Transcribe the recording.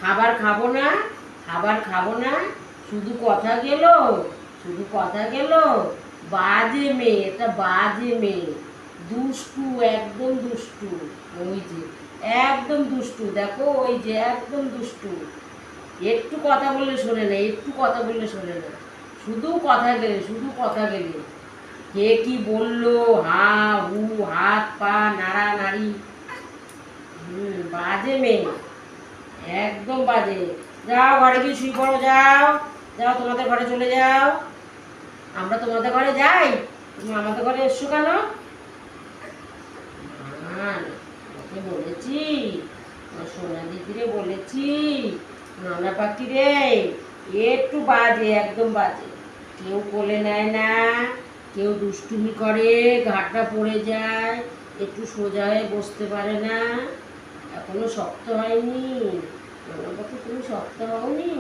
খাবার খাবো না, খাবার খাবো না, শুধু কথা গেল, শুধু কথা গেল। বাজে মেয়ে, এটা বাজে মেয়ে, দুষ্টু, একদম দুষ্টু। ওই যে একদম দুষ্টু, দেখো ওই যে একদম দুষ্টু। একটু কথা বললে শোনে না, একটু কথা বললে শোনে না, শুধু কথা গেলে, শুধু কথা গেলে। কে কি বললো, হা হু, হাত পা নাড়ানাড়ি। বাজে মেয়ে, একদম বাজে। যাও ঘরে গিয়ে শুয়ে পড়ো, যাও, যাও তোমাদের ঘরে চলে যাও। আমরা তোমাদের ঘরে যাই, তুমি আমাদের ঘরে এসছো কেন? ওকে বলেছি, সোনা দিদিরে বলেছি, নানা পাখি রে, একটু বাজে, একদম বাজে। কেউ কোলে নেয় না, কেউ দুষ্টুমি করে, ঘাটটা পড়ে যায়, একটু সোজা হয়ে বসতে পারে না। এখনো শক্ত হয়নি, নানা পাখি তুমি শক্ত হওনি।